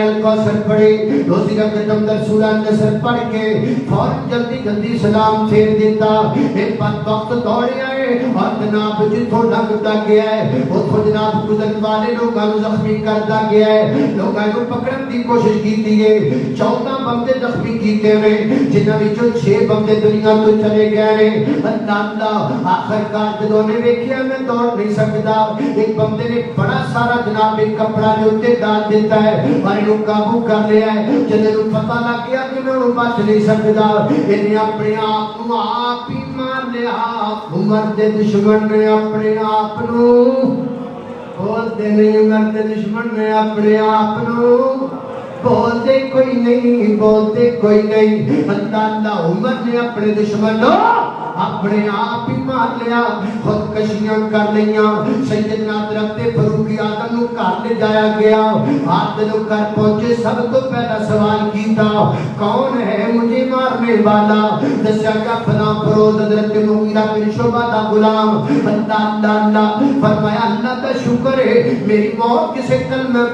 الکوثر پڑھی دوسری رکعت اندر سورہ النصر پڑھ کے فوراً جلدی سلام پھیر دیتا. ایک وقت دوڑے آئے اور جناب جتھوں لگتا گیا ہے اتھوں جناب گزرن والے لوگاں زخمی کرتا گیا ہے لوگاں کو پکڑن دی کوشش کیتی ہے 14 بندے زخمی کیتے ہوئے جنہاں وچوں 6 بندے دنیا تو چلے گئے ہیں. اللہ آخر کار جدوں نے ویکھیا میں دوڑ نہیں سکدا ایک بندے نے بڑا سارا جناب ایک کپڑا دے اوتے ڈال دیتا ہے اور انہوں قابو کر لیا ہے. جدوں پتہ لگ گیا کہ میں انہوں بچ نہیں سکدا انہیں اپنے آپ کو آپ ہی مار لیا. عمر دے دشمن نے اپنے آپ کو بولتے نہیں عمر دے دشمن نے اپنے آپ کو بولتے کوئی نہیں. اللہ عمر نے اپنے دشمن اپنے آپ ہی مار لیا خودکشیاں کر لیاں. سیدنا حضرت فاروق اعظم نو گھر لے جایا گیا. آپ جدوں گھر پہنچے سب تو پہلا سوال کیتا کون ہے مجھے مارنے والا. دسیا کہ فلاں فروز حضرت مغیرہ بن شعبہ دا غلام. اللہ فرمایا اللہ کا شکر ہے میری موت کسی کلمہ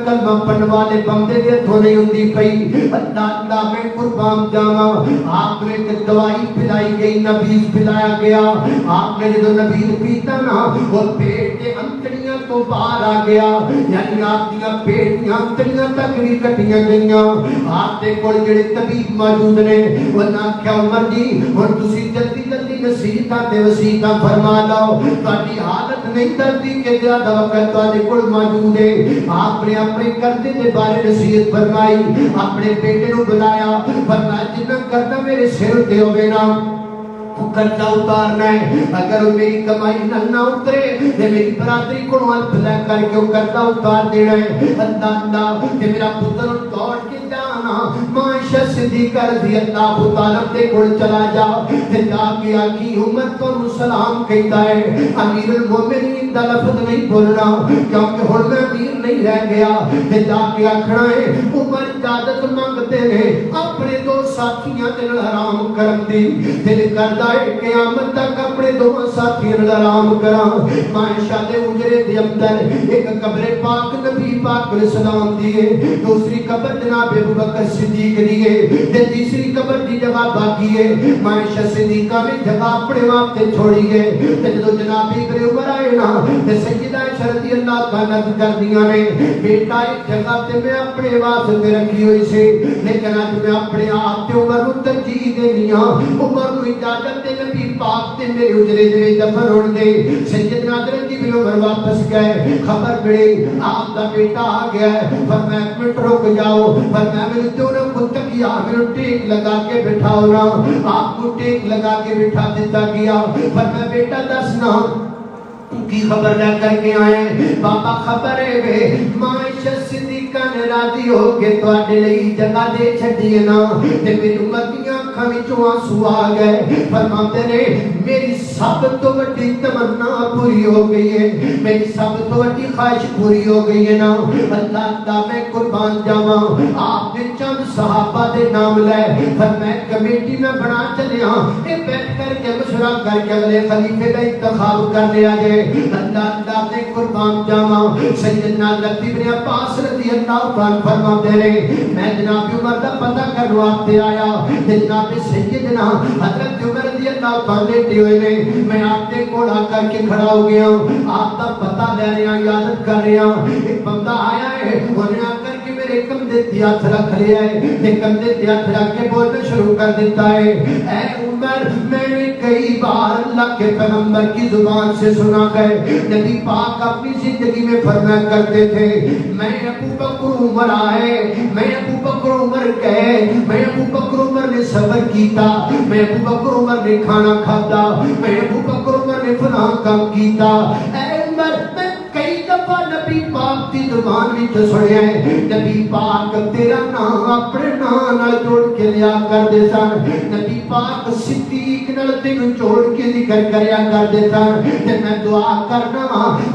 پڑھنے والے بندے دے ہتھوں نہیں ہوندی پئی. اللہ میں قربان جاواں آپ نے ایک دوائی پلائی گئی نبیذ پلایا گیا. آپ نے جو نبیذ پیتا نا وہ پیٹ کے انتڑیاں تو باہر آ گیا یعنی آپ دیاں پیٹ دیاں انتڑیاں تک بھی کٹیاں گئیاں. آپ دے کول جڑے طبیب موجود نے انہاں آکھیا عمر جی ہن تسی جلدی نصیحتاں تے وصیتاں فرما لو تہاڈی حالت نہیں دردی کہ زیادہ وقت تہاڈے کول موجود ہے. آپ نے اپنے قرضے دے بارے نصیحت فرمائی اپنے بیٹے نو بلایا فرمایا جنہ کرنا میرے سر تے ہوے نا قرضہ اتارنا ہے اگر میری کمائی نہ اترے تے میری برادری کو ہاتھ لے کر کے قرضہ اتار دینا ہے. اللہ کہ میرا پتر دوڑ کے جانا معاشہ صدیقہ رضی اللہ تعالیٰ دے کول چلا جا تے جا کے آکی عمر تو سلام کہتا ہے امیر المومنین دا لفظ نہیں بولنا کیونکہ ہن میں امیر نہیں رہ گیا. تے جا کے آکھنا ہے عمر اجازت مانگتے ہیں اپنے 2 ساتھیاں تے حرام کرن دی دل کردا قیامت تک اپنے 2 ساتھیاں آرام کراں. معاشہ دے اجرے دے اندر ایک قبر پاک نبی پاک علیہ السلام دیے دوسری قبر جناب ابو بکر صدیق دیے تے تیسری قبر دی جگہ باقی ہے. معاشہ صدیقہ میں جگہ اپنے واسطے چھوڑی گئے تے جدوں جناب ابن عمر آئے نا تے سیدہ عائشہ رضی اللہ عنہا کر دیاں نے بیٹا ایک جگہ تے میں اپنے واسطے رکھی لگی ہوئی سی، لیکن اج میں اپنے آپ تے عمر نوں ترجیح دینی ہاں، عمر نوں اجازت دے نبی پاک تے میرے اجرے دے دفن ہون دے۔ سیدنا حضرت جبریل عمر واپس گئے، خبر ملی آپ دا بیٹا آ گیا ہے۔ فرمایا ایک منٹ رک جاؤ، فرمایا میرے دونوں کو تکیا میرے ٹیک لگا کے بٹھاؤ نا، آپ کو ٹیک لگا کے بٹھا دیتا گیا۔ فرمایا بیٹا دسنا کی خبر لے کر کے آئے؟ بابا خبر ہے وے معاشر صدیقہ نے راضی ہو کے تواڈے لئی جگہ دے چھڈی نا، تے میری امت دیاں اکھاں وچوں آنسو آ گئے۔ فرماتے نے میری سب تو بڑی تمنا پوری ہو گئی ہے، میری سب تو بڑی خواہش پوری ہو گئی ہے نا، اللہ دا میں قربان جاواں۔ آپ نے چند صحابہ دے نام لے، فرمایا کمیٹی میں بنا چلے ہاں، اے بیٹھ کر کے مشورہ کر کے اگلے خلیفے کا انتخاب کر لیا جائے۔ اللہ نے قربان جاواں، سیدنا حضرت ابن عباس رضی اللہ عنہ فرماتے ہیں میں جناب عمر دا پتہ کرنے واسطے آیا، جناب سیدنا حضرت عمر رضی اللہ عنہ لیٹے ہوئے نے، میں آپ کے کول آ کر کے کھڑا ہو گیا، آپ دا پتہ لے رہا، یاد کر رہا، ایک بندہ آیا ہے، انہیں آ کر کے میرے کندھے تے ہاتھ رکھ لیا ہے، تے کندھے تے ہاتھ رکھ کے بولنا شروع کر دیتا ہے، اے عمر میں نے کئی بار اللہ کے پیغمبر کی زبان سے سنا ہے، نبی پاک اپنی زندگی میں فرمایا کرتے تھے میں ابو بکر عمر آئے، میں ابو بکر عمر کہے، میں ابو بکر عمر نے صبر کیتا، میں ابو بکر عمر نے کھانا کھاتا، میں ابو بکر عمر نے فلاں کام کیتا۔ اے عمر میں کئی دفعہ نبی پاک کی زبان وچ سنیا ہے، نبی پاک تیرا نام اپنے نام نال جوڑ کے لیا کرتے سن، نبی پاک صدیق نال تینوں جوڑ کے ذکر کریا کرتے سن، تے میں دعا کرنا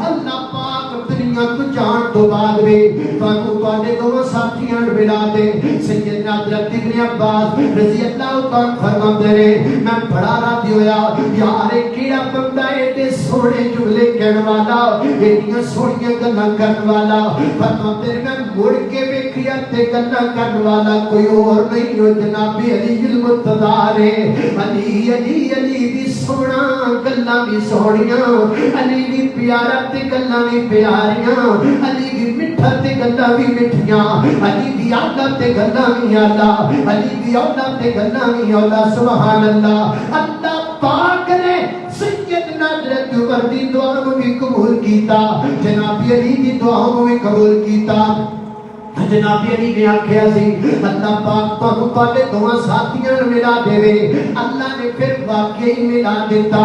اللہ پاک دنیا تو جان تو بعد میں تانوں تواڈے دونوں ساتھیاں نوں ملا دے۔ سیدنا حضرت ابن عباس رضی اللہ عنہ فرماتے ہیں میں بڑا راضی ہویا، یار کیڑا بندہ ایڈے سونے جملے کہن والا، ایڈیاں سونیاں گلاں کرن والا، فرماتے ہیں میں مڑ کے ویکھیا تے گلاں کرن والا کوئی اور نہیں ہو جناب علی المرتضی ہے، علی علی علی دی سونا گلاں بھی سونیاں، علی دی پیارا تے گلاں بھی پیاریاں، علی دی مٹھا تے گلاں بھی مٹھیاں، علی دی آلہ تے گلاں بھی آلہ، علی دی آلہ تے گلاں بھی آلہ، سبحان اللہ۔ اللہ پاک نے سیدنا حضرت عمر دی دعا کو بھی قبول کیتا، جناب علی دی دعا کو بھی قبول کیتا۔ جناب علی نے آکھیا سی اللہ پاک تانوں تواڈے دوواں ساتھیاں نوں ملا دے، اللہ نے پھر واقعی ملا دیتا،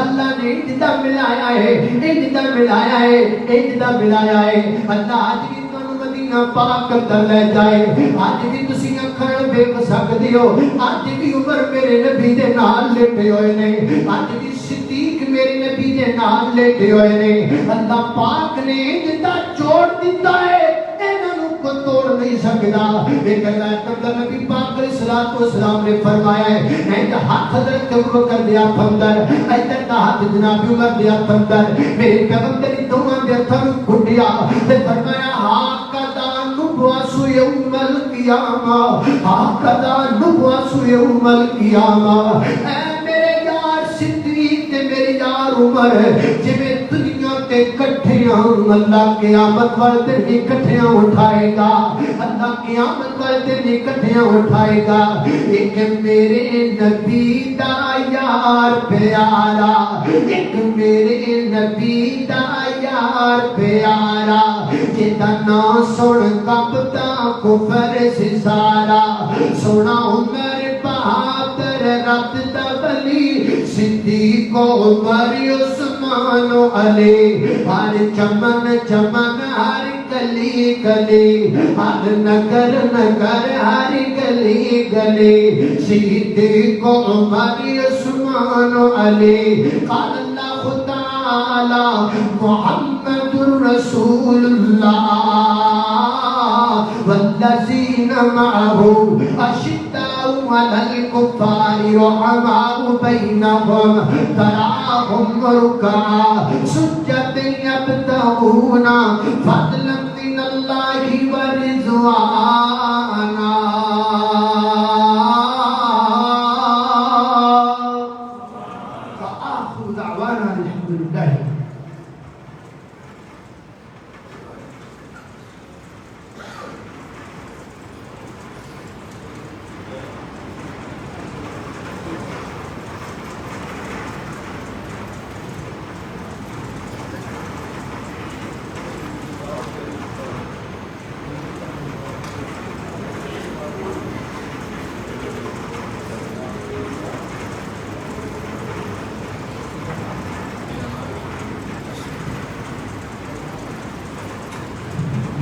اللہ نے جدا ملایا ہے، جدا ملایا ہے، جدا ملایا ہے۔ اللہ اج بھی تانوں مدینہ پاک اندر لے جائے، اج بھی تسی اکھاں ویکھ سکدے ہو، اج بھی عمر میرے نبی دے نال لیٹے ہوئے نے، اج بھی صدیق میرے نبی دے نال لیٹے ہوئے نے، اللہ پاک نے جدا جوڑ دیتا ہے، کو توڑ نہیں سکتا۔ ایک اللہ نبی پاک علیہ الصلوۃ والسلام نے فرمایا ہے اے ہاتھ حضرت ابو بکر دے ہاتھ اندر، ادھر ہاتھ جناب عمر دے ہاتھ اندر، میرے پیغمبر نے دونوں دے ہاتھوں کھڈیا تے فرمایا ہاکذا نبعث یوم القیامہ، ہاکذا نبعث یوم القیامہ۔ اے میرے یار صدیق تے میرے یار عمر جویں دنیا تے کٹھیاں اللہ قیامت والے دن بھی کٹھیاں اٹھائے گا، اللہ قیامت والے دن بھی کٹھیاں اٹھائے گا۔ ایک میرے نبی دا یار پیارا، ایک میرے نبی دا یار پیارا، جدا نام سن کپتا کفر سے سارا، سونا عمر بہادر رب دا ولی، صدیق عمر عثمان علی، ہر چمن چمن ہر گلی گلی، ہر نگر نگر ہر گلی گلی، صدیق عمر عثمان علی۔ قال اللہ تعالی محمد رسول اللہ والذین معه اشداء علی الکفار رحماء بینہم تراہم رکعا سجدا یبتغون فضلا من اللہ ورضوانا۔ فآخر دعوانا الحمدللہ۔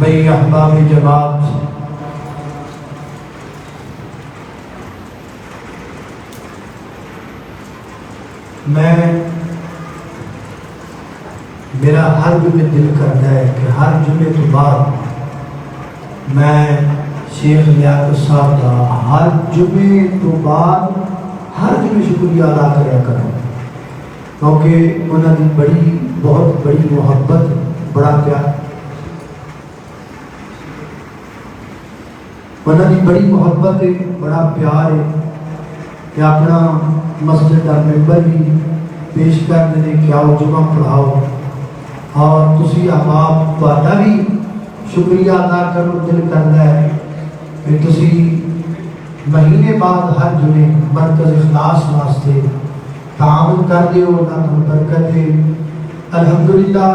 بھئی احباب جماعت، میرا ہر جمعے دل کرتا ہے کہ ہر جمعے تو بعد میں شیخ لیاقت صاحب کا ہر جمعے تو بعد ہر جمعے شکریہ ادا کریا کروں، کیونکہ انہوں نے بڑی بہت بڑی محبت، بڑا پیار، انہوں نے بڑی محبت ہے، بڑا پیار ہے کہ اپنا مسجد کا ممبر بھی پیش کر دیں کہ آؤ جمعہ پڑھاؤ، اور تسی احباب تہاڈا بھی شکریہ ادا کرو دل کرتا ہے کہ تسی مہینے بعد ہر جمعے مرکز اخلاص واسطے تعاون کر دیو، اللہ تعالی برکت دے۔ الحمدللہ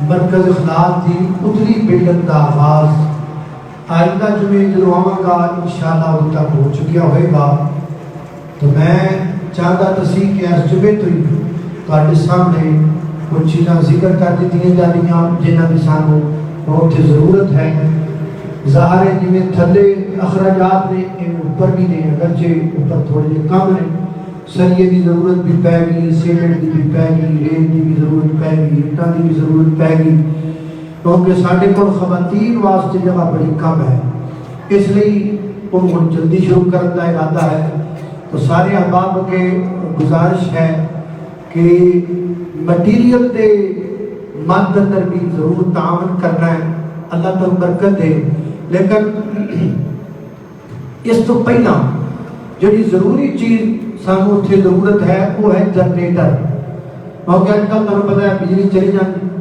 مرکز اخلاص دی اتری بلڈنگ کا آغاز آئندہ جمعے جدو آواں گا انشاءاللہ ادھر تک ہو چکیا ہوئے گا، تو میں چاہتا تسی کہ اس جمعے تو ہی تہاڈے سامنے کچھ چیزاں ذکر کر دیتی جانیاں جنہاں کی سانوں بہت ضرورت ہے۔ ظاہر ہے جویں تھلے اخراجات نے اوپر بھی نے، اگرچہ اوپر تھوڑے جے کم نے، سریے کی ضرورت بھی پے گی، سیمنٹ کی بھی پے گی، ریت کی بھی ضرورت پے گی، اٹاں کی بھی ضرورت پے گی، کیونکہ ساڈے کول خواتین واسطے جگہ بڑی کم ہے، اس لیے ان جلدی شروع کرنے کا ارادہ ہے۔ تو سارے احباب کے گزارش ہے کہ مٹیریل دے مد اندر بھی ضرور تعاون کرنا ہے، اللہ تعالی برکت دے، لیکن اس تو پہلا جڑی ضروری چیز سانوں اتنے ضرورت ہے وہ ہے جنریٹر، کیونکہ اج کل تمہیں پتہ ہے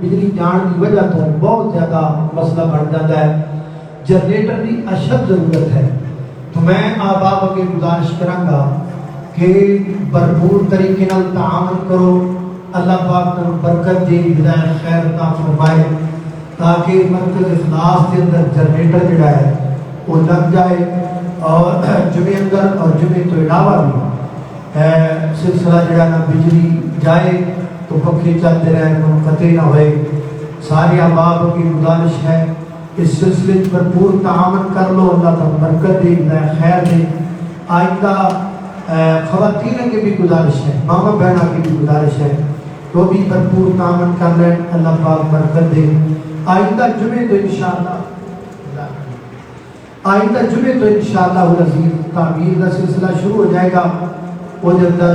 بجلی جان کی وجہ تو بہت زیادہ مسئلہ بڑھ جاتا ہے، جنریٹر کی اشد ضرورت ہے۔ تو میں احباب اگے گزارش کراں گا کہ بھرپور طریقے نال تعاون کرو، اللہ پاک تمہیں برکت دے، ہدایت خیر عطا فرمائے، تاکہ مرکز اخلاص کے اندر جنریٹر جڑا ہے وہ لگ جائے، اور جمعے اندر اور جمعے تو علاوہ بھی سلسلہ جڑا نا بجلی جائے تو پکھے چلتے رہے، منقطع نہ ہوئے۔ سارے احباب کی گزارش ہے اس سلسلے بھرپور تعاون کر لو، اللہ تعالی برکت دے، ہدایت خیر دے۔ آئندہ خواتین کی بھی گزارش ہے، ماما بہنوں کی بھی گزارش ہے، وہ بھی بھرپور تعاون کر لیں، اللہ پاک برکت دے۔ آئندہ جمعے تو انشاءاللہ العزیز تعمیر کا سلسلہ شروع ہو جائے گا، وہ اندر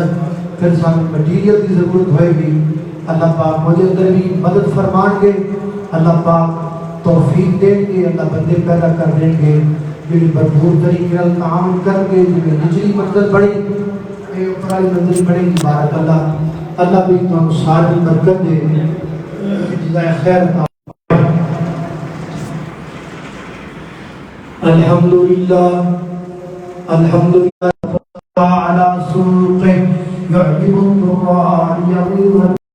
پھر سانوں مٹیریل کی ضرورت ہوئے گی، اللہ پاک وہ اندر بھی مدد فرمان گے، اللہ پاک توفیق دیں گے، اللہ بندے پیدا کر دیں گے جو بھرپور طریقے سے تعاون کر کے جو نچلی منزل بڑی اوپر والی منزل بڑے گی، بارک اللہ، اللہ بھی تمہیں ساری برکت دے، جزائے خیر عطا۔ الحمدللہ الحمدللہ علی سوقه يعجب الضرار يغيظ